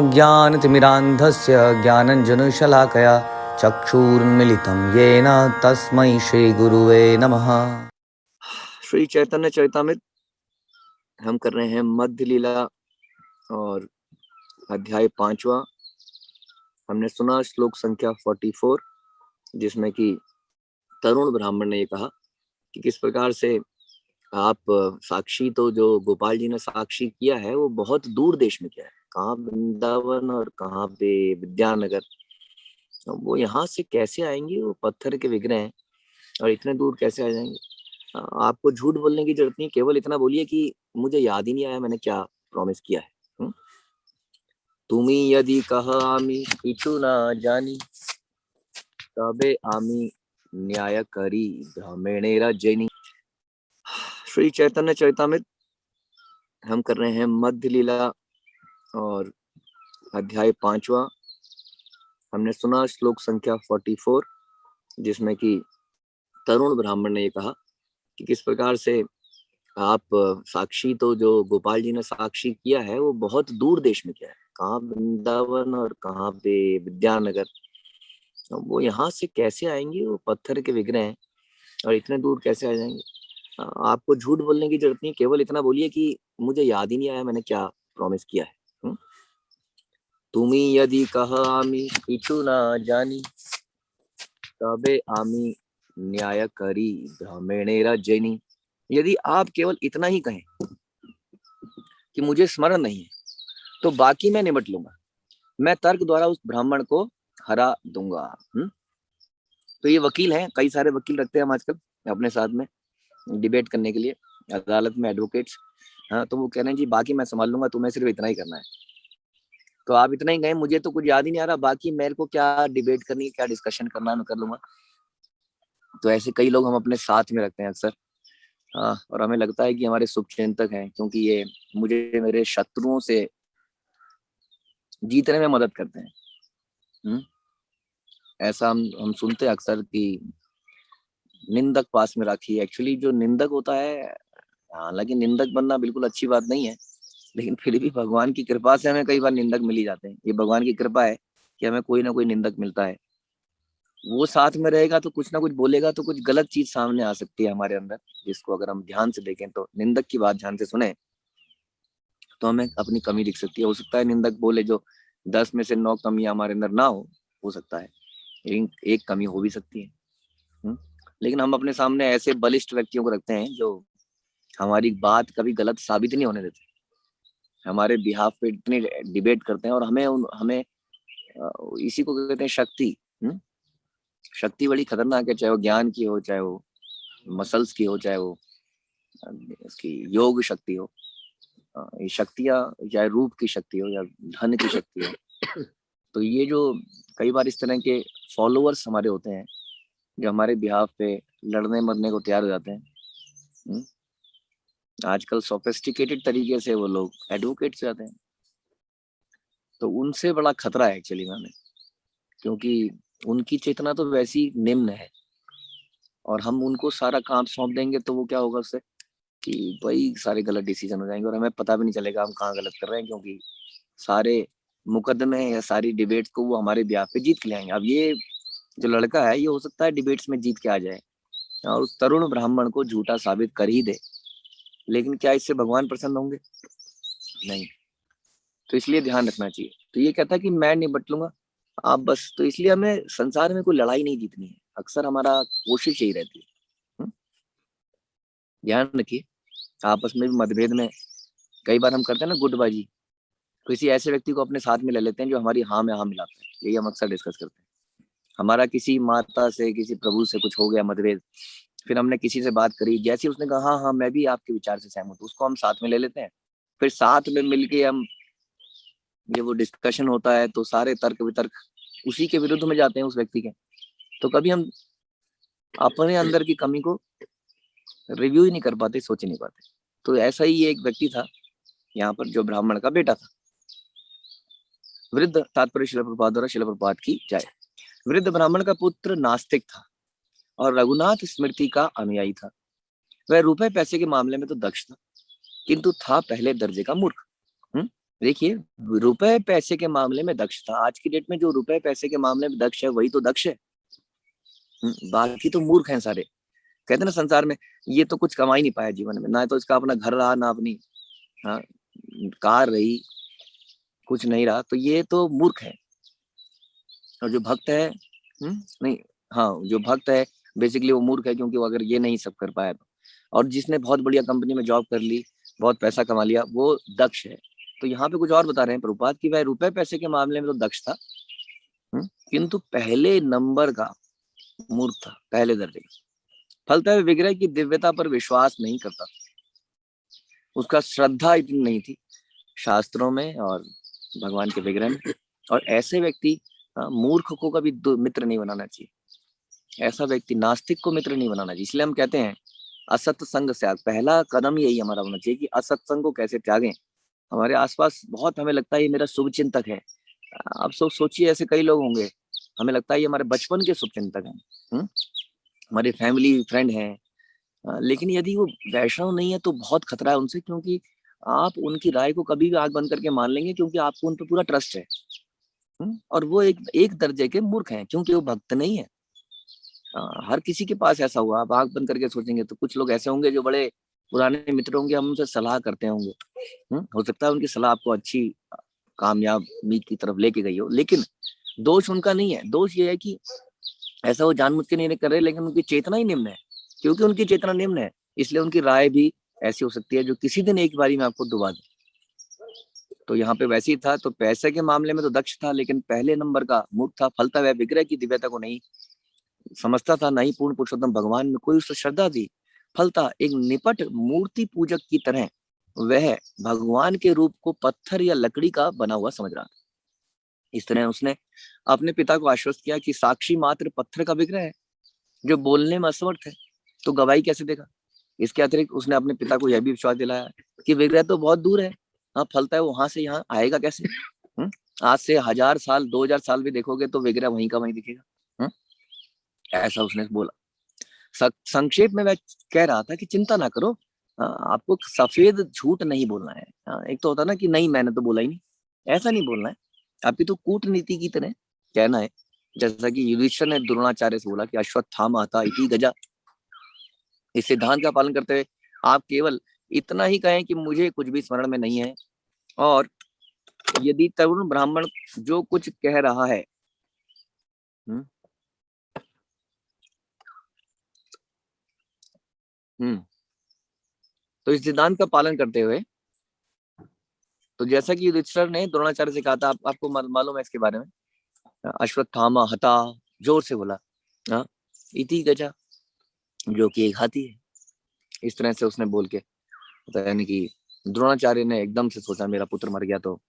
ज्ञानतिमिरान्धस्य ज्ञानञ्जनशलाकया चक्षुरुन्मीलितं येन तस्मै श्रीगुरुवे नमः। श्री चैतन्य चरितामृत हम कर रहे हैं मध्य लीला और अध्याय 5वां। हमने सुना श्लोक संख्या 44, जिसमें कि तरुण ब्राह्मण ने ये कहा कि किस प्रकार से आप साक्षी, तो जो गोपाल जी ने साक्षी किया है वो बहुत दूर देश में किया है, कहाँ वृंदावन और कहाँ पे विद्यानगर। वो यहाँ से कैसे आएंगे, वो पत्थर के विग्रह हैं और इतने दूर कैसे आ जाएंगे। आपको झूठ बोलने की जरूरत नहीं, केवल इतना बोलिए कि मुझे याद ही नहीं आया मैंने क्या प्रॉमिस किया है। तुमी यदि कहा आमी किछु ना जानी तबे आमी न्याय करी ब्राह्मणेरा जैनी। श्री चैतन्य चरितामृत हम कर रहे हैं मध्य लीला और अध्याय 5वां। हमने सुना श्लोक संख्या 44, जिसमें कि तरुण ब्राह्मण ने ये कहा कि किस प्रकार से आप साक्षी, तो जो गोपाल जी ने साक्षी किया है वो बहुत दूर देश में किया है, कहाँ वृंदावन और कहाँ पे विद्यानगर। वो यहाँ से कैसे आएंगे, वो पत्थर के विग्रह हैं और इतने दूर कैसे आ जाएंगे। आपको झूठ बोलने की जरूरत नहीं, केवल इतना बोलिए कि मुझे याद ही नहीं आया मैंने क्या प्रॉमिस किया है। तुमी यदि कहा आमी किछु ना जानी तबे आमी न्याय करी ब्राह्मणेरा जैनी। यदि आप केवल इतना ही कहें कि मुझे स्मरण नहीं है तो बाकी मैं निपट लूंगा, मैं तर्क द्वारा उस ब्राह्मण को हरा दूंगा। तो ये वकील हैं, कई सारे वकील रखते हैं हम आजकल अपने साथ में डिबेट करने के लिए अदालत में, एडवोकेट्स। हाँ, तो वो कह रहे हैं जी बाकी मैं संभाल लूंगा, तुम्हें सिर्फ इतना ही करना है। तो आप इतना ही कहें, मुझे तो कुछ याद ही नहीं आ रहा, बाकी मेरे को क्या डिबेट करनी है, क्या डिस्कशन करना है, मैं कर लूंगा। तो ऐसे कई लोग हम अपने साथ में रखते हैं अक्सर। हाँ, और हमें लगता है कि हमारे शुभचिंतक हैं, क्योंकि ये मुझे मेरे शत्रुओं से जीतने में मदद करते हैं। ऐसा हम सुनते हैं अक्सर कि निंदक पास में राखी। एक्चुअली जो निंदक होता है, हालांकि निंदक बनना बिल्कुल अच्छी बात नहीं है, लेकिन फिर भी भगवान की कृपा से हमें कई बार निंदक मिल ही जाते हैं। ये भगवान की कृपा है कि हमें कोई ना कोई निंदक मिलता है। वो साथ में रहेगा तो कुछ ना कुछ बोलेगा, तो कुछ गलत चीज सामने आ सकती है हमारे अंदर, जिसको अगर हम ध्यान से देखें, तो निंदक की बात ध्यान से सुने तो हमें अपनी कमी दिख सकती है। हो सकता है निंदक बोले जो 10 में से 9 कमियां हमारे अंदर ना हो सकता है, लेकिन एक कमी हो भी सकती है। लेकिन हम अपने सामने ऐसे बलिष्ठ व्यक्तियों को रखते हैं जो हमारी बात कभी गलत साबित नहीं होने देते, हमारे बिहाफ पे इतने डिबेट करते हैं, और हमें इसी को कहते हैं शक्ति। शक्ति बड़ी खतरनाक है, चाहे वो ज्ञान की हो, चाहे वो मसल्स की हो, चाहे वो इसकी योग शक्ति हो। ये शक्तियां, चाहे रूप की शक्ति हो या धन की शक्ति हो, तो ये जो कई बार इस तरह के फॉलोअर्स हमारे होते हैं जो हमारे बिहाफ पे लड़ने मरने को तैयार हो जाते हैं। आजकल सोफिस्टिकेटेड तरीके से वो लोग एडवोकेट से जाते हैं, तो उनसे बड़ा खतरा है एक्चुअली में हमें, क्योंकि उनकी चेतना तो वैसी निम्न है, और हम उनको सारा काम सौंप देंगे तो वो क्या होगा उससे कि वही सारे गलत डिसीजन हो जाएंगे और हमें पता भी नहीं चलेगा हम कहाँ गलत कर रहे हैं, क्योंकि सारे मुकदमे या सारी डिबेट्स को वो हमारे ब्याह पे जीत के ले आएंगे। अब ये जो लड़का है, ये हो सकता है डिबेट्स में जीत के आ जाए और उस तरुण ब्राह्मण को झूठा साबित कर ही दे, लेकिन क्या इससे भगवान प्रसन्न होंगे? नहीं। तो इसलिए ध्यान रखना चाहिए। तो ये कहता है कि मैं निपट लूंगा आप बस। तो इसलिए हमें संसार में कोई लड़ाई नहीं जीतनी है, अक्सर हमारा कोशिश यही रहती है। हम्म? ध्यान रखिए, आपस में भी मतभेद में कई बार हम करते हैं ना गुटबाजी, किसी ऐसे व्यक्ति को अपने साथ में ले लेते हैं जो हमारी हाँ में हाँ मिलाता है। यही हम अक्सर डिस्कस करते हैं। हमारा किसी माता से, किसी प्रभु से कुछ हो गया मतभेद, फिर हमने किसी से बात करी, जैसे उसने कहा हाँ हाँ मैं भी आपके विचार से सहमत हूँ, उसको हम साथ में ले लेते हैं। फिर साथ में मिलके हम, ये वो डिस्कशन होता है तो सारे तर्क वितर्क उसी के विरुद्ध में जाते हैं उस व्यक्ति के। तो कभी हम अपने अंदर की कमी को रिव्यू ही नहीं कर पाते, सोच ही नहीं पाते। तो ऐसा ही एक व्यक्ति था यहाँ पर, जो ब्राह्मण का बेटा था। वृद्ध, तात्पर्य शिला प्रपात द्वारा, शिला प्रपात की जाए। वृद्ध ब्राह्मण का पुत्र नास्तिक था और रघुनाथ स्मृति का अनुयायी था। वह रुपए पैसे के मामले में तो दक्ष था, किंतु था पहले दर्जे का मूर्ख। देखिए, रुपए पैसे के मामले में दक्ष था। आज की डेट में जो रुपए पैसे के मामले में दक्ष है वही तो दक्ष है। बाकी तो मूर्ख हैं सारे। कहते हैं ना संसार में, ये तो कुछ कमा ही नहीं पाया जीवन में, ना तो इसका अपना घर रहा, ना अपनी हाँ कार रही, कुछ नहीं रहा, तो ये तो मूर्ख है। और जो भक्त है, नहीं, हाँ, जो भक्त है बेसिकली वो मूर्ख है, क्योंकि वो अगर ये नहीं सब कर पाया तो। और जिसने बहुत बढ़िया कंपनी में जॉब कर ली, बहुत पैसा कमा लिया, वो दक्ष है। तो यहाँ पे कुछ और बता रहे हैं प्रभुपाद की वह रुपए पैसे के मामले में तो दक्ष था, किंतु पहले नंबर का मूर्ख था, पहले दर्जे का। फलतः विग्रह की दिव्यता पर विश्वास नहीं करता, उसका श्रद्धा इतनी नहीं थी शास्त्रों में और भगवान के विग्रह में। और ऐसे व्यक्ति मूर्ख को कभी मित्र नहीं बनाना चाहिए। ऐसा व्यक्ति नास्तिक को मित्र नहीं बनाना चाहिए। इसलिए हम कहते हैं असत संग त्याग। पहला कदम यही हमारा होना चाहिए कि असत्संग को कैसे त्यागें। हमारे आसपास बहुत हमें लगता है ये मेरा शुभ चिंतक है। आप सब सोचिए, ऐसे कई लोग होंगे, हमें लगता है ये हमारे बचपन के शुभ चिंतक हैं, हमारे फैमिली फ्रेंड हैं, लेकिन यदि वो वैष्णव नहीं है तो बहुत खतरा है उनसे, क्योंकि आप उनकी राय को कभी भी आंख बंद करके मान लेंगे, क्योंकि आपको उन पर पूरा ट्रस्ट है। और वो एक एक दर्जे के मूर्ख हैं, क्योंकि वो भक्त नहीं है। हर किसी के पास ऐसा हुआ, आप आंख बंद करके सोचेंगे तो कुछ लोग ऐसे होंगे जो बड़े पुराने मित्र होंगे, हम उनसे सलाह करते होंगे, हो सकता है उनकी सलाह आपको अच्छी कामयाबी की तरफ लेके गई हो, लेकिन दोष उनका नहीं है। दोष ये है कि ऐसा वो जानबूझ के नहीं कर रहे, लेकिन उनकी चेतना ही निम्न है। क्योंकि उनकी चेतना निम्न है, इसलिए उनकी राय भी ऐसी हो सकती है जो किसी दिन एक बारी में आपको डुबा दे। तो यहाँ पे वैसे ही था। तो पैसे के मामले में तो दक्ष था, लेकिन पहले नंबर का मूर्ख था। फलता वह विग्रह की दिव्यता को नहीं समझता था, नहीं पूर्ण पुरुषोत्तम भगवान में कोई उससे श्रद्धा थी। फलता एक निपट मूर्ति पूजक की तरह वह भगवान के रूप को पत्थर या लकड़ी का बना हुआ समझ रहा था। इस तरह उसने अपने पिता को आश्वस्त किया कि साक्षी मात्र पत्थर का विग्रह है जो बोलने में असमर्थ है, तो गवाही कैसे देगा। इसके अतिरिक्त उसने अपने पिता को यह भी विश्वास दिलाया कि विग्रह तो बहुत दूर है, हाँ फलता है, वो वहां से यहाँ आएगा कैसे। आज से 1000 साल 2000 साल भी देखोगे तो विग्रह वहीं का वहीं दिखेगा। ऐसा उसने बोला। संक्षेप में वह कह रहा था कि चिंता ना करो, आपको सफेद झूठ नहीं बोलना है। एक तो होता ना कि नहीं मैंने तो बोला ही नहीं, ऐसा नहीं बोलना है। आपकी तो कूटनीति की तरह कहना है, जैसा कि युधिष्ठिर ने द्रोणाचार्य से बोला कि अश्वत्थामा था इति गजा। इस सिद्धांत का पालन करते हुए आप केवल इतना ही कहें कि मुझे कुछ भी स्मरण में नहीं है, और यदि तरुण ब्राह्मण जो कुछ कह रहा है, हम्म हम्म तो इस सिद्धांत का पालन करते हुए, तो जैसा कि युधिष्ठिर ने द्रोणाचार्य से कहा था, आपको मालूम है इसके बारे में, अश्वत्थामा हता, जोर से बोला, हाँ, इति गजा, जो कि एक हाथी है। इस तरह से उसने बोल के, यानी कि द्रोणाचार्य ने एकदम से सोचा मेरा पुत्र मर गया, तो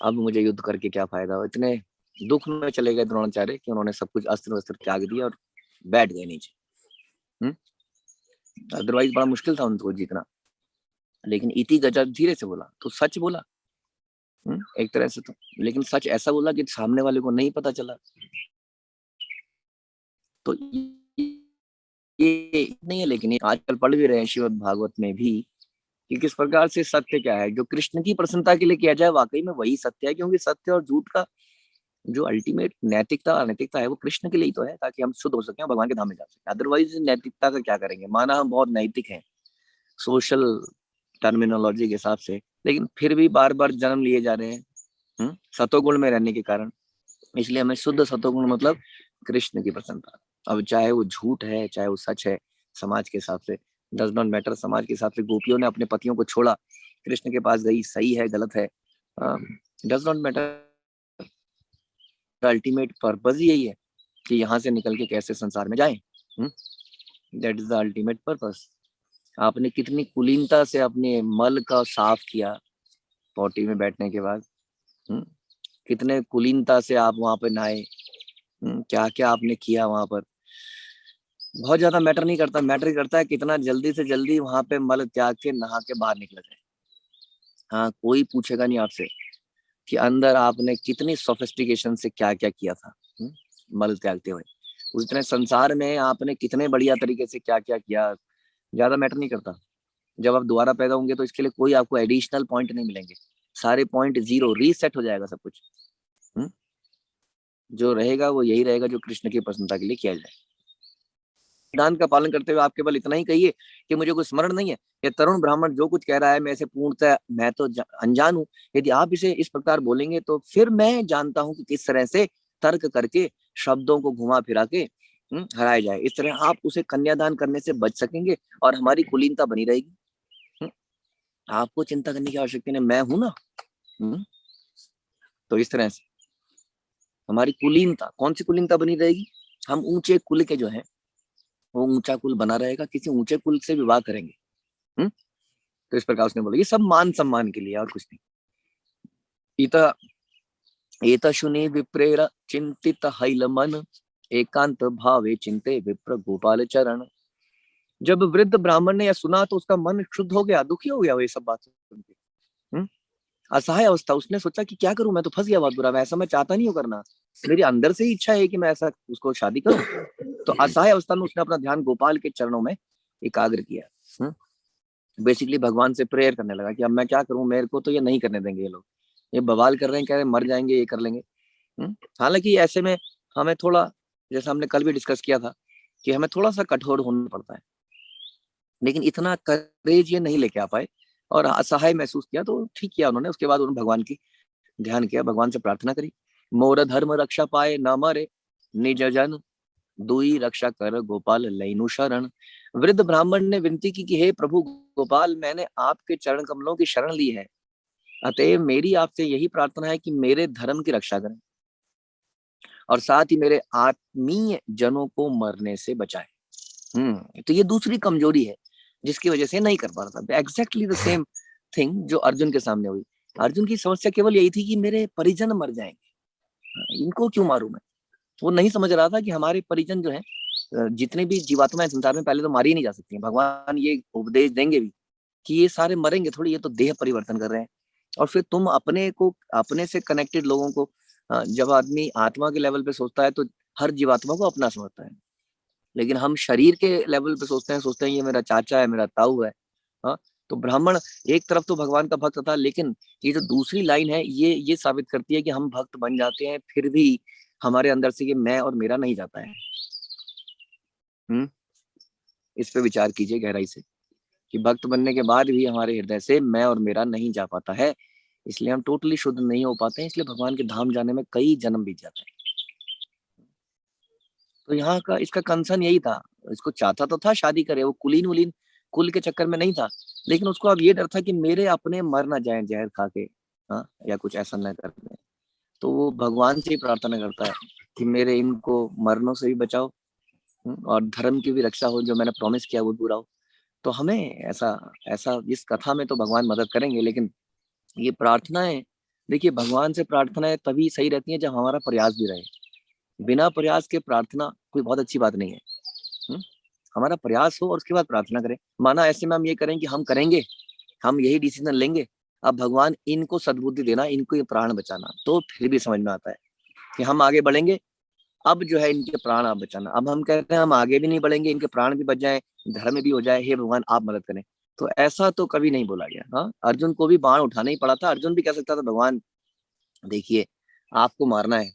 अब मुझे युद्ध करके क्या फायदा। इतने दुख में चले गए द्रोणाचार्य कि उन्होंने सब कुछ अस्त्र वस्त्र त्याग दिया और बैठ गए नीचे। अदरवाइज बड़ा मुश्किल था उनको जीतना। लेकिन इति गजा धीरे से बोला तो सच बोला, एक तरह से तो, लेकिन सच ऐसा बोला कि सामने वाले को नहीं पता चला। तो ये नहीं है, लेकिन ये आजकल पढ़ भी रहे हैं श्रीमद् भागवत में भी कि किस प्रकार से सत्य क्या है। जो कृष्ण की प्रसन्नता के लिए किया जाए वाकई में वही सत्य है, क्योंकि सत्य और झूठ का जो अल्टीमेट नैतिकता अनैतिकता है वो कृष्ण के लिए ही तो है, ताकि हम शुद्ध हो सके और भगवान के धाम में जा सके। अदरवाइज नैतिकता का क्या करेंगे। माना हम बहुत नैतिक हैं सोशल टर्मिनोलॉजी के हिसाब से, लेकिन फिर भी बार बार जन्म लिए जा रहे हैं सतोगुण में रहने के कारण। इसलिए हमें शुद्ध सतोगुण मतलब कृष्ण की प्रसन्नता। अब चाहे वो झूठ है चाहे वो सच है, समाज के हिसाब से डज नॉट मैटर। समाज के हिसाब से गोपियों ने अपने पतियों को छोड़ा, कृष्ण के पास गई, सही है गलत है, does not matter. Ultimate purpose ही यही है कि यहाँ से निकल के कैसे संसार में जाए। That is the ultimate purpose. आपने कितनी कुलीनता से अपने मल का साफ किया पॉटी में बैठने के बाद, कितने कुलीनता से आप वहां पर नहाए, क्या क्या आपने किया वहां पर। बहुत ज्यादा मैटर नहीं करता, मैटर करता है कितना जल्दी से जल्दी वहां पे मल त्याग के नहा के बाहर निकल जाए। हाँ, कोई पूछेगा नहीं आपसे कि अंदर आपने कितनी सोफिस्टिकेशन से क्या क्या किया था मल त्यागते हुए। उसी तरह संसार में आपने कितने बढ़िया तरीके से क्या क्या किया, ज्यादा मैटर नहीं करता। जब आप दोबारा पैदा होंगे तो इसके लिए कोई आपको एडिशनल पॉइंट नहीं मिलेंगे। सारे पॉइंट जीरो, रीसेट हो जाएगा सब कुछ। जो रहेगा वो यही रहेगा जो कृष्ण की प्रसन्नता के लिए किया जाए। सिद्धांत का पालन करते हुए आप केवल इतना ही कहिए कि मुझे कोई स्मरण नहीं है, ये तरुण ब्राह्मण जो कुछ कह रहा है मैं इसे पूर्णतः, मैं तो अनजान हूँ। यदि आप इसे इस प्रकार बोलेंगे तो फिर मैं जानता हूँ कि किस तरह से तर्क करके शब्दों को घुमा फिरा के हराया जाए। इस तरह आप उसे कन्यादान करने से बच सकेंगे और हमारी कुलीनता बनी रहेगी। आपको चिंता करने की आवश्यकता नहीं, मैं हूं ना। तो इस तरह से हमारी कुलीनता, कौन सी कुलीनता बनी रहेगी? हम ऊंचे कुल के जो है वो ऊंचा कुल बना रहेगा, किसी ऊंचे कुल से विवाह करेंगे। तो इस प्रकार उसने बोला ये सब मान सम्मान के लिए और कुछ नहीं। इत एतशुनि विप्रेर चिंतित हैल मन, एकांत भावे चिंते विप्र गोपाल चरण। जब वृद्ध ब्राह्मण ने यह सुना तो उसका मन शुद्ध हो गया, दुखी हो गया वो ये सब बात सुन के। असहाय अवस्था, उसने सोचा कि क्या करूं, मैं तो फंस गया बहुत बुरा, ऐसा मैं चाहता नहीं हूं करना, मेरी अंदर से ही इच्छा है कि मैं ऐसा उसको शादी करूं। तो असहाय अवस्था में उसने अपना ध्यान गोपाल के चरणों में एकाग्र किया। बेसिकली भगवान से प्रेयर करने लगा कि अब मैं क्या करूं, मेरे को तो ये नहीं करने देंगे ये लोग, ये बवाल कर रहे हैं, कह रहे हैं मर जाएंगे, ये कर लेंगे। हालांकि ऐसे में हमें थोड़ा, जैसा हमने कल भी डिस्कस किया था, कि हमें थोड़ा सा कठोर होना पड़ता है, लेकिन इतना करेज ये नहीं लेके आ पाए और असहाय महसूस किया तो ठीक किया उन्होंने। उसके बाद उन्होंने भगवान की ध्यान किया, भगवान से प्रार्थना करी, मोर धर्म रक्षा पाए न मरे, निज जन दुई रक्षा कर गोपाल लैनु शरण। वृद्ध ब्राह्मण ने विनती की कि हे प्रभु गोपाल, मैंने आपके चरण कमलों की शरण ली है, अतएव मेरी आपसे यही प्रार्थना है कि मेरे धर्म की रक्षा करें और साथ ही मेरे आत्मीय जनों को मरने से बचाए। तो ये दूसरी कमजोरी है जिसकी वजह से नहीं कर पा रहा था। एग्जैक्टली द सेम थिंग जो अर्जुन के सामने हुई। अर्जुन की समस्या केवल यही थी कि मेरे परिजन मर जाएंगे, इनको क्यों मारूं मैं। वो नहीं समझ रहा था कि हमारे परिजन जो है, जितने भी जीवात्माएं संसार में पहले तो मारी ही नहीं जा सकती। भगवान ये उपदेश देंगे भी कि ये सारे मरेंगे थोड़ी, ये तो देह परिवर्तन कर रहे हैं। और फिर तुम अपने को, अपने से कनेक्टेड लोगों को, जब आदमी आत्मा के लेवल पे सोचता है तो हर जीवात्मा को अपना समझता है, लेकिन हम शरीर के लेवल पे सोचते हैं ये मेरा चाचा है, मेरा ताऊ है। हाँ, तो ब्राह्मण एक तरफ तो भगवान का भक्त था, लेकिन ये जो दूसरी लाइन है ये साबित करती है कि हम भक्त बन जाते हैं फिर भी हमारे अंदर से ये मैं और मेरा नहीं जाता है। इस पे विचार कीजिए गहराई से कि भक्त बनने के बाद भी हमारे हृदय से मैं और मेरा नहीं जा पाता है, इसलिए हम टोटली शुद्ध नहीं हो पाते हैं, इसलिए भगवान के धाम जाने में कई जन्म बीत जाते हैं। तो यहाँ का इसका कंसर्न यही था, इसको चाहता तो था शादी करे, वो कुलीन उलीन कुल के चक्कर में नहीं था, लेकिन उसको अब ये डर था कि मेरे अपने मर ना जाए जहर खा के, हाँ, या कुछ ऐसा न कर दे। तो वो भगवान से ही प्रार्थना करता है कि मेरे इनको मरनों से भी बचाओ, और धर्म की भी रक्षा हो, जो मैंने प्रॉमिस किया वो पूरा हो। तो हमें ऐसा ऐसा इस कथा में तो भगवान मदद करेंगे, लेकिन ये प्रार्थनाएं, देखिए भगवान से प्रार्थनाएं तभी सही रहती हैं जब हमारा प्रयास भी रहे। बिना प्रयास के प्रार्थना कोई बहुत अच्छी बात नहीं है। हमारा प्रयास हो और उसके बाद प्रार्थना करें। माना ऐसे में हम ये करें कि हम करेंगे, हम यही डिसीजन लेंगे, अब भगवान इनको सद्बुद्धि देना, इनको ये प्राण बचाना, तो फिर भी समझ में आता है कि हम आगे बढ़ेंगे। अब जो है इनके प्राण आप बचाना। अब हम कहते हैं हम आगे भी नहीं बढ़ेंगे, इनके प्राण भी बच जाए, धर्म भी हो जाए, हे भगवान आप मदद करें। तो ऐसा तो कभी नहीं बोला गया। हाँ, अर्जुन को भी बाण उठाना ही पड़ा था। अर्जुन भी कह सकता था भगवान देखिए आपको मारना है,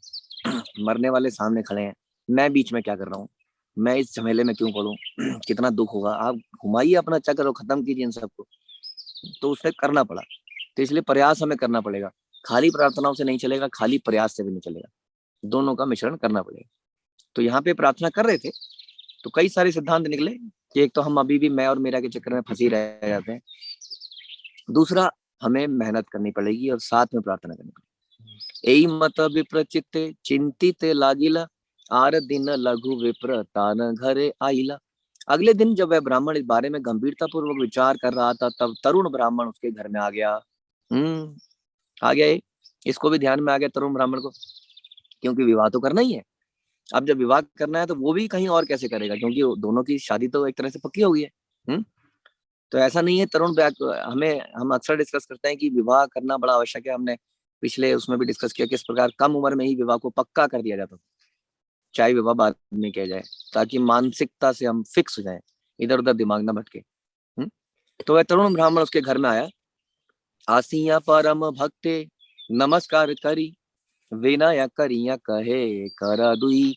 मरने वाले सामने खड़े हैं, मैं बीच में क्या कर रहा हूँ, मैं इस झमेले में क्यों पड़ूं, कितना दुख होगा, आप घुमाइए अपना चक्कर और खत्म कीजिए इन सबको। तो उसने करना पड़ा। तो इसलिए प्रयास हमें करना पड़ेगा, खाली प्रार्थनाओं से नहीं चलेगा, खाली प्रयास से भी नहीं चलेगा, दोनों का मिश्रण करना पड़ेगा। तो यहाँ पे प्रार्थना कर रहे थे तो कई सारे सिद्धांत निकले कि एक तो हम अभी भी मैं और मेरा के चक्कर में फंसी रह जाते हैं, दूसरा हमें मेहनत करनी पड़ेगी और साथ में प्रार्थना करनी पड़ेगी। एई मत विप्रचित चिंतित लागिला, आर दिन लघु विप्र तान घरे आइला। अगले दिन जब वह ब्राह्मण इस बारे में गंभीरता पूर्वक विचार कर रहा था, तब तरुण ब्राह्मण उसके घर में आ गया। आ गया, इसको भी ध्यान में आ गया तरुण ब्राह्मण को, क्योंकि विवाह तो करना ही है। अब जब विवाह करना है तो वो भी कहीं और कैसे करेगा, क्योंकि दोनों की शादी तो एक तरह से पक्की हो गई है। तो ऐसा नहीं है तरुण हमें, हम अक्सर डिस्कस करते हैं कि विवाह करना बड़ा आवश्यक है। हमने पिछले उसमें भी डिस्कस किया किस प्रकार कम उम्र में ही विवाह को पक्का कर दिया जाता था, चाहे विवाह बाद में किया जाए, ताकि मानसिकता से हम फिक्स हो जाए, इधर उधर दिमाग ना भटके। तो वह तरुण ब्राह्मण उसके घर में आया आसिया परम भक्ते नमस्कार करी, विनय करिया कहे कर दुई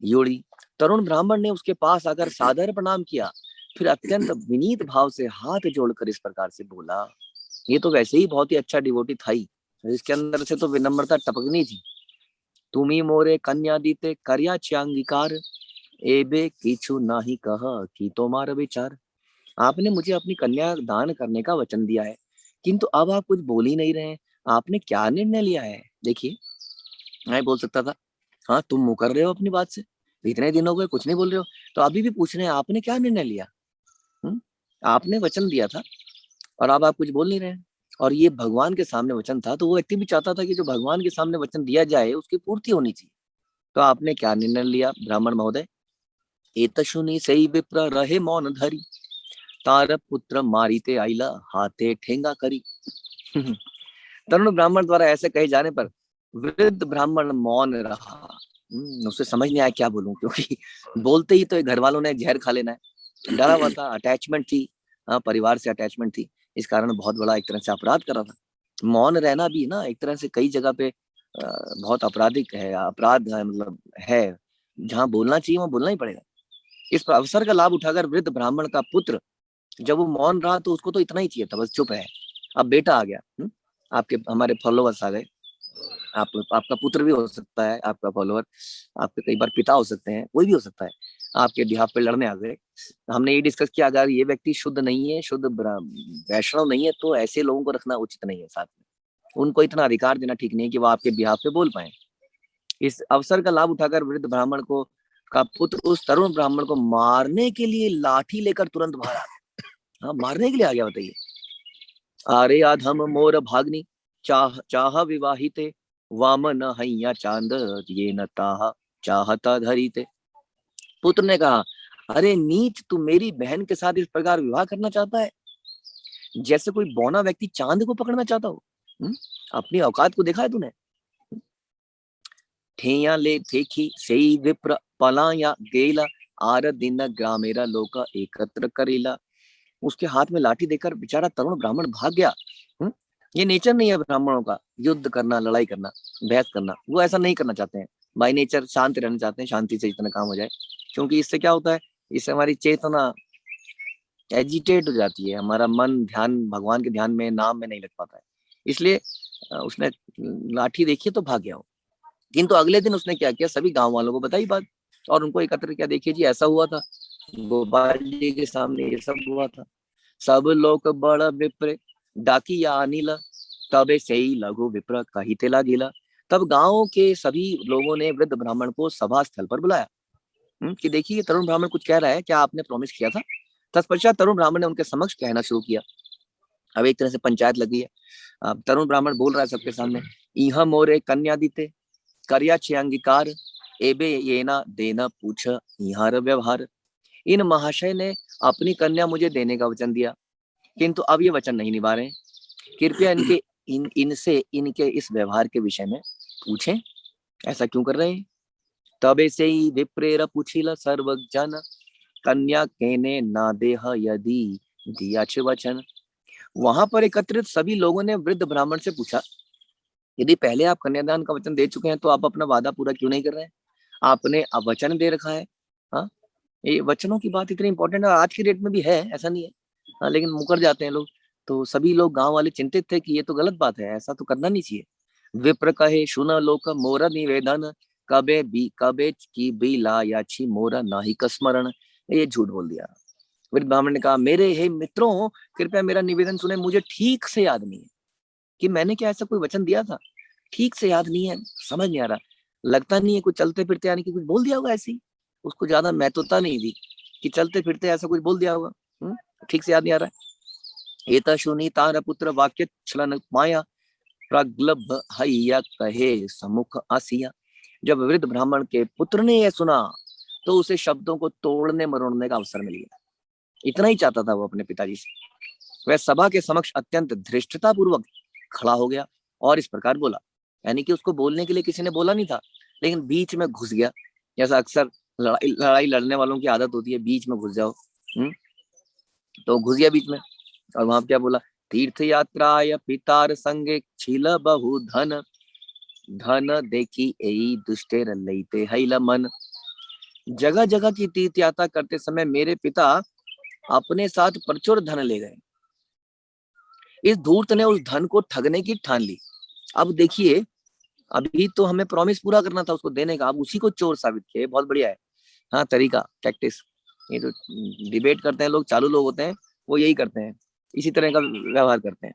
योड़ी। तरुण ब्राह्मण ने उसके पास आकर सादर प्रणाम किया, फिर अत्यंत विनीत भाव से हाथ जोड़कर इस प्रकार से बोला। ये तो वैसे ही बहुत ही अच्छा डिवोटी था ही, इसके अंदर से तो विनम्रता टपकनी थी। तुम्ही मोरे कन्या दीते करिया च्यांगिकार, एबे किछु नाही कह कि तुम्हार विचार। आपने मुझे अपनी कन्या दान करने का वचन दिया है, किंतु अब आप कुछ बोल ही नहीं रहे हैं। आपने क्या निर्णय लिया है? देखिए, मैं बोल सकता था, हाँ तुम मुकर रहे हो अपनी बात से, इतने दिन हो गए कुछ नहीं बोल रहे हो, तो अभी भी पूछ रहे हैं आपने क्या निर्णय लिया। हम्म? आपने वचन दिया था और अब आप कुछ बोल नहीं रहे हैं। और ये भगवान के सामने वचन था, तो वो व्यक्ति भी चाहता था कि जो भगवान के सामने वचन दिया जाए उसकी पूर्ति होनी चाहिए। तो आपने क्या निर्णय लिया ब्राह्मण महोदय? एतशुनि सई विप्र रहे मौन धरी, तार पुत्र मारीते आइला हाथे ठेंगा करी। तरुण ब्राह्मण द्वारा ऐसे कहे जाने पर वृद्ध ब्राह्मण मौन रहा। उसे समझ नहीं आया क्या बोलूं, क्योंकि बोलते ही तो घर वालों ने जहर खा लेना है। डरा हुआ था, अटैचमेंट थी, हाँ परिवार से अटैचमेंट थी, इस कारण बहुत बड़ा एक तरह से अपराध कर रहा था। मौन रहना भी ना एक तरह से कई जगह पे बहुत आपराधिक है, अपराध है, मतलब है। जहाँ बोलना चाहिए वहां बोलना ही पड़ेगा। इस अवसर का लाभ उठाकर वृद्ध ब्राह्मण का पुत्र जब वो मौन रहा तो उसको तो इतना ही चाहिए था, बस चुप है। अब बेटा आ गया, आपके हमारे फॉलोवर्स आ गए। आपका पुत्र भी हो सकता है, आपका फॉलोअर, आपके कई बार पिता हो सकते हैं, कोई भी हो सकता है, आपके बिहाफ पे लड़ने आ गए। हमने ये डिस्कस किया, अगर ये व्यक्ति शुद्ध नहीं है, शुद्ध वैष्णव नहीं है, तो ऐसे लोगों को रखना उचित नहीं है साथ में। उनको इतना अधिकार देना ठीक नहीं है कि वो आपके बिहाफ पे बोल पाए। इस अवसर का लाभ उठाकर वृद्ध ब्राह्मण को का पुत्र उस तरुण ब्राह्मण को मारने के लिए लाठी लेकर तुरंत भागा। हाँ, मारने के लिए आ गया, बताइए। आरे आधम मोर भाग्नि, चाह चाह विवाहिते, वामन हैया चांद ये न ताहा चाहता धरीते। पुत्र ने कहा, अरे नीच, तू मेरी बहन के साथ इस प्रकार विवाह करना चाहता है, जैसे कोई बौना व्यक्ति चांद को पकड़ना चाहता हो। अपनी औकात को देखा है तूने? ठेया ले थेखी सेई विप्र पलाया गेला, आर दिन ग्रामेरा लोका एकत्र करेला। उसके हाथ में लाठी देकर बेचारा तरुण ब्राह्मण भाग गया। हुँ? ये नेचर नहीं है ब्राह्मणों का, युद्ध करना, लड़ाई करना, बहस करना, वो ऐसा नहीं करना चाहते हैं। बाई नेचर शांत रहना चाहते हैं, शांति से जितना काम हो जाए। क्योंकि इससे क्या होता है, इससे हमारी चेतना एजिटेट हो जाती है, हमारा मन ध्यान भगवान के ध्यान में, नाम में नहीं लग पाता है। इसलिए उसने लाठी देखी तो भाग गया। किंतु अगले दिन उसने क्या किया, सभी गांव वालों को बताई बात और उनको एकत्र किया। देखिए जी, ऐसा हुआ था, गोपाल जी के सामने ये सब हुआ था। सब लोग बड़ विप्र डाकिया अनिल, तबे से ही लघु विप्र कहिते लागिला। तब गांव के सभी लोगों ने वृद्ध ब्राह्मण को सभा स्थल पर बुलाया। कि देखिए ये तरुण ब्राह्मण कुछ कह रहा है, क्या आपने प्रॉमिस किया था? तत्पश्चात तरुण ब्राह्मण ने उनके समक्ष कहना शुरू किया। अब एक तरह से पंचायत लगी है। अब तरुण ब्राह्मण बोल रहा है सबके सामने, इह मोरे कन्या दीते करिया छे अंगीकार, एबे ये ना देना पूछ इहार व्यवहार। इन महाशय ने अपनी कन्या मुझे देने का वचन दिया, किंतु अब ये वचन नहीं निभा रहे। कृपया इनसे इनके इस व्यवहार के विषय में पूछें, ऐसा क्यों कर रहे हैं? तबे से ही विप्रेर पूछिल सर्वजन, कन्या केने ना देह यदि दिया छ वचन। वहां पर एकत्रित सभी लोगों ने वृद्ध ब्राह्मण से पूछा, यदि पहले आप कन्यादान का वचन दे चुके हैं तो आप अपना वादा पूरा क्यों नहीं कर रहे हैं? आपने अब वचन दे रखा है। हाँ, ये वचनों की बात इतनी इंपॉर्टेंट है, आज की डेट में भी है, ऐसा नहीं है। हाँ, लेकिन मुकर जाते हैं लोग। तो सभी लोग गांव वाले चिंतित थे कि ये तो गलत बात है, ऐसा तो करना नहीं चाहिए। विप्र कहे सुन लोक मोर निवेदन, कबे की बिला याची मोरा नाही कसमरण। ये झूठ बोल दिया। वृद्ध ब्राह्मण ने कहा, मेरे हे मित्रों, कृपया मेरा निवेदन सुने, मुझे ठीक से याद नहीं है कि मैंने क्या ऐसा कोई वचन दिया था। ठीक से याद नहीं है, समझ नहीं आ रहा। लगता नहीं है कुछ चलते फिरते यानी कि कुछ बोल दिया होगा ऐसे ही, उसको ज्यादा महत्वता नहीं दी कि चलते फिरते ऐसा कुछ बोल दिया होगा। ठीक से याद नहीं आ रहा है। एता शुनि तार पुत्र वाक्य छलन माया, प्रगल्भ हैया कहे समुख आसिया। जब वृद्ध ब्राह्मण के पुत्र ने यह सुना तो उसे शब्दों को तोड़ने मरोड़ने का अवसर मिल गया। इतना ही चाहता था वो अपने पिताजी से। वह सभा के समक्ष अत्यंत धृष्टता पूर्वक खड़ा हो गया और इस प्रकार बोला, यानी कि उसको बोलने के लिए किसी ने बोला नहीं था, लेकिन बीच में घुस गया। जैसा अक्सर लड़ाई लड़ने वालों की आदत होती है, बीच में घुस जाओ। तो घुस गया बीच में और वहां क्या बोला, तीर्थ यात्राय पितार संगे छिल बहु धन, धन देखी एई दुष्टेर लईते हैल मन। जगह जगह की तीर्थ यात्रा करते समय मेरे पिता अपने साथ प्रचुर धन ले गए। इस धूर्त ने उस धन को ठगने की ठान ली। अब देखिए, अभी तो हमें प्रॉमिस पूरा करना था उसको देने का, अब उसी को चोर साबित किया। बहुत बढ़िया है। हाँ, तरीका, प्रैक्टिस। ये तो डिबेट करते हैं लोग, चालू लोग होते हैं, वो यही करते हैं, इसी तरह का व्यवहार करते हैं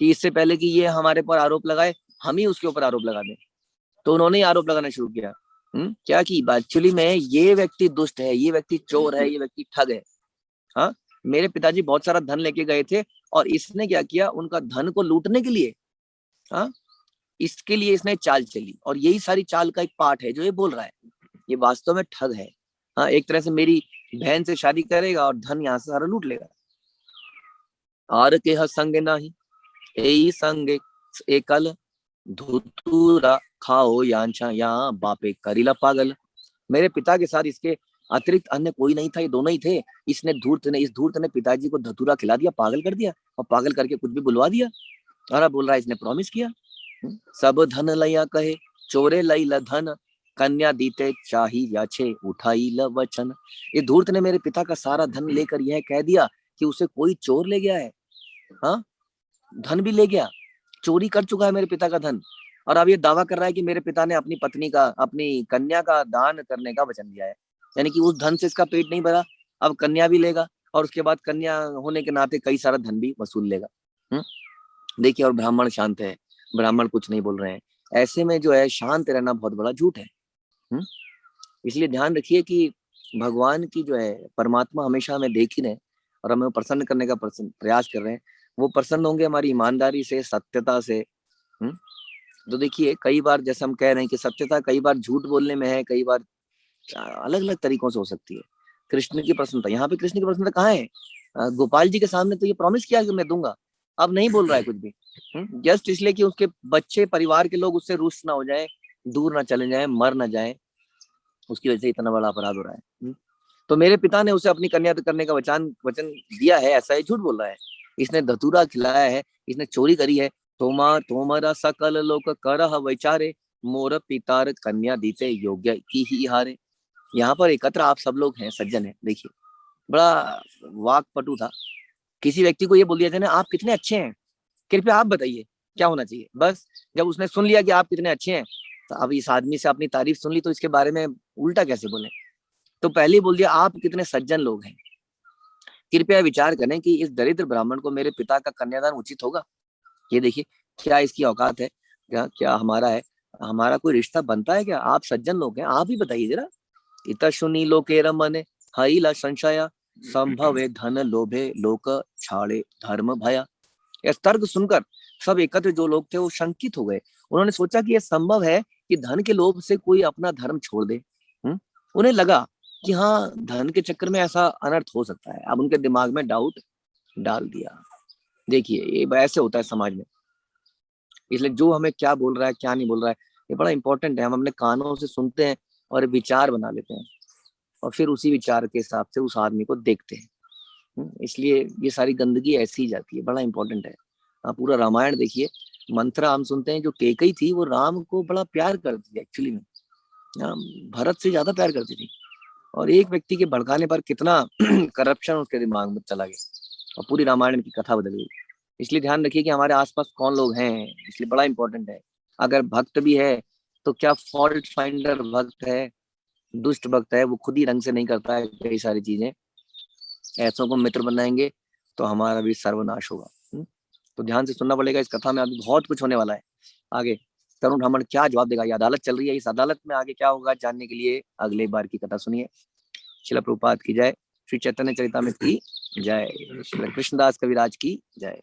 कि इससे पहले कि ये हमारे पर आरोप लगाए, हम ही उसके ऊपर आरोप लगा दें। तो उन्होंने ही आरोप लगाना शुरू किया। क्या की एक्चुअली में ये व्यक्ति दुष्ट है, ये व्यक्ति चोर है, ये व्यक्ति ठग है। हाँ, मेरे पिताजी बहुत सारा धन लेके गए थे और इसने क्या किया, उनका धन को लूटने के लिए, हाँ, इसके लिए इसने चाल चली। और यही सारी चाल का एक पार्ट है जो ये बोल रहा है। ये वास्तव में ठग है। हाँ, एक तरह से मेरी बहन से शादी करेगा और धन यहाँ से सारा लूट लेगा। और के संग नाही यही संग एकल, धुतुरा खाओ यांछा या बापे करीला पागल। मेरे पिता के साथ इसके अतिरिक्त अन्य कोई नहीं था, ये दोनों ही थे। इस धूर्त ने पिताजी को धतूरा खिला दिया, पागल कर दिया, और पागल करके कुछ भी बुलवा दिया। और अब बोल रहा है इसने प्रॉमिस किया। सब धन लया कहे चोरे लई ल धन, कन्या दीते चाही याचे उठाई ल वचन। ये धूर्त ने मेरे पिता का सारा धन लेकर यह कह दिया कि उसे कोई चोर ले गया है। हाँ, धन भी ले गया, चोरी कर चुका है मेरे पिता का धन। और अब ये दावा कर रहा है कि मेरे पिता ने अपनी पत्नी का, अपनी कन्या का दान करने का वचन दिया है। यानी कि उस धन से इसका पेट नहीं भरा, अब कन्या भी लेगा, और उसके बाद कन्या होने के नाते कई सारा धन भी वसूल लेगा। देखिए, और ब्राह्मण शांत है, ब्राह्मण कुछ नहीं बोल रहे हैं। ऐसे में जो है, शांत रहना बहुत बड़ा झूठ है। इसलिए ध्यान रखिए कि भगवान की जो है, परमात्मा हमेशा हमें देख ही रहे और हमें प्रसन्न करने का प्रयास कर रहे हैं। वो प्रसन्न होंगे हमारी ईमानदारी से, सत्यता से। तो देखिए, कई बार जैसे हम कह रहे हैं कि सत्यता कई बार झूठ बोलने में है, कई बार अलग अलग तरीकों से हो सकती है। कृष्ण की प्रसन्नता, यहाँ पे कृष्ण की प्रसन्नता कहाँ है? गोपाल जी के सामने तो ये प्रॉमिस किया कि मैं दूंगा, अब नहीं बोल रहा है कुछ भी। जस्ट इसलिए कि उसके बच्चे, परिवार के लोग उससे रुष्ट ना हो जाए, दूर ना चले जाए, मर ना जाए, उसकी वजह से इतना बड़ा अपराध हो रहा है। तो मेरे पिता ने उसे अपनी कन्या करने का वचन दिया है, ऐसा ही झूठ बोल रहा है। इसने धतूरा खिलाया है, इसने चोरी करी है। तोमरा सकल लोक करह विचारे, मोर पितार कन्या दीते योग्य की ही हारे। यहाँ पर एकत्र आप सब लोग हैं, सज्जन है। देखिए, बड़ा वाकपटु था। किसी व्यक्ति को ये बोल दिया जाए ना, आप कितने अच्छे हैं, कृपया आप बताइए क्या होना चाहिए। बस जब उसने सुन लिया कि आप कितने अच्छे हैं, तो अब इस आदमी से अपनी तारीफ सुन ली, तो इसके बारे में उल्टा कैसे बोले। तो पहले ही बोल दिया आप कितने सज्जन लोग हैं। कृपया विचार करें कि इस दरिद्र ब्राह्मण को मेरे पिता का कन्यादान उचित होगा? ये देखिए, क्या इसकी औकात है, क्या क्या हमारा है, हमारा कोई रिश्ता बनता है क्या? आप सज्जन लोग हैं, आप ही बताइए जरा। इत शुनि लोके रमने हईला संशया, संभवे धन लोभे लोक छाड़े धर्म भया। यह तर्क सुनकर सब एकत्र जो लोग थे वो शंकित हो गए। उन्होंने सोचा कि यह संभव है कि धन के लोभ से कोई अपना धर्म छोड़ दे। उन्हें लगा कि हाँ, धन के चक्कर में ऐसा अनर्थ हो सकता है। अब उनके दिमाग में डाउट डाल दिया। देखिए, ये ऐसे होता है समाज में। इसलिए जो हमें क्या बोल रहा है, क्या नहीं बोल रहा है, ये बड़ा इंपॉर्टेंट है। हम अपने कानों से सुनते हैं और विचार बना लेते हैं, और फिर उसी विचार के हिसाब से उस आदमी को देखते हैं। इसलिए ये सारी गंदगी ऐसी ही जाती है, बड़ा इंपॉर्टेंट है। आप पूरा रामायण देखिए, मंत्रा हम सुनते हैं, जो केकई थी वो राम को बड़ा प्यार करती थी एक्चुअली में, भरत से ज्यादा प्यार करती थी। और एक व्यक्ति के भड़काने पर कितना करप्शन उसके दिमाग में चला गया, और पूरी रामायण की कथा बदल गई। इसलिए ध्यान रखिए कि हमारे आसपास कौन लोग हैं, इसलिए बड़ा इंपॉर्टेंट है। अगर भक्त भी है तो क्या फॉल्ट फाइंडर भक्त है, दुष्ट भक्त है, वो खुद ही रंग से नहीं करता है कई सारी चीजें। ऐसों को मित्र बनाएंगे तो हमारा भी सर्वनाश होगा। तो ध्यान से सुनना पड़ेगा, इस कथा में अभी बहुत कुछ होने वाला है आगे। तरुण ब्राह्मण क्या जवाब देगा, ये अदालत चल रही है, इस अदालत में आगे क्या होगा जानने के लिए अगले बार की कथा सुनिए। श्रील प्रभुपाद की जय, श्री चैतन्य चरितामृत की जय, श्री कृष्णदास कविराज की जय।